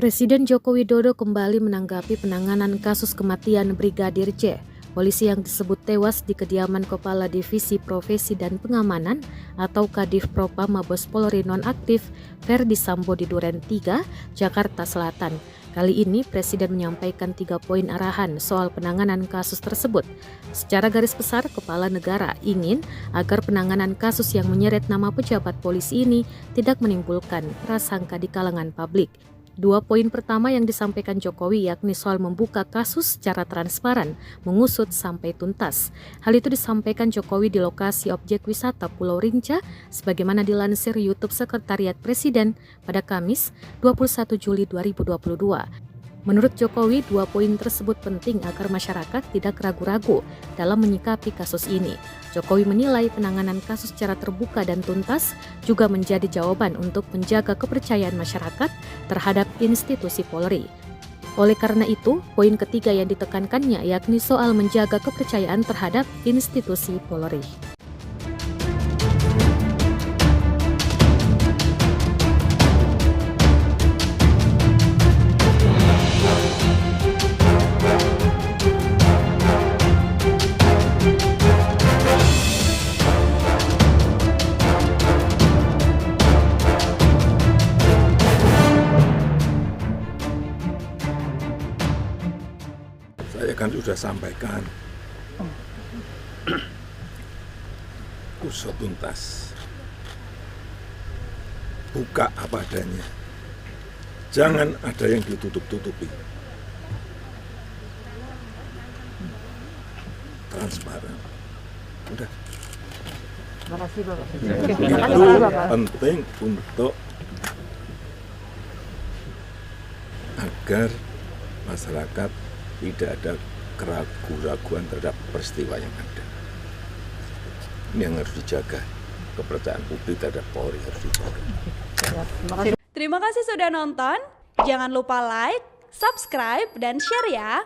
Presiden Joko Widodo kembali menanggapi penanganan kasus kematian Brigadir J, polisi yang disebut tewas di kediaman Kepala Divisi Profesi dan Pengamanan atau Kadif Propam Mabes Polri nonaktif Ferdi Sambo di Duren 3, Jakarta Selatan. Kali ini Presiden menyampaikan 3 poin arahan soal penanganan kasus tersebut. Secara garis besar, Kepala Negara ingin agar penanganan kasus yang menyeret nama pejabat polisi ini tidak menimbulkan prasangka di kalangan publik. 2 poin pertama yang disampaikan Jokowi yakni soal membuka kasus secara transparan, mengusut sampai tuntas. Hal itu disampaikan Jokowi di lokasi objek wisata Pulau Rinca sebagaimana dilansir YouTube Sekretariat Presiden pada Kamis 21 Juli 2022. Menurut Jokowi, 2 poin tersebut penting agar masyarakat tidak ragu-ragu dalam menyikapi kasus ini. Jokowi menilai penanganan kasus secara terbuka dan tuntas juga menjadi jawaban untuk menjaga kepercayaan masyarakat terhadap institusi Polri. Oleh karena itu, poin ketiga yang ditekankannya yakni soal menjaga kepercayaan terhadap institusi Polri. Saya kan sudah sampaikan usut tuntas, buka apa adanya, jangan ada yang ditutup-tutupi, transparan. Udah. Terima kasih Bapak. Itu penting untuk agar masyarakat tidak ada keraguan-raguan terhadap peristiwa yang ada. Ini yang harus dijaga, kepercayaan publik terhadap Polri harus dijaga. Terima kasih sudah nonton, jangan lupa like, subscribe, dan share ya.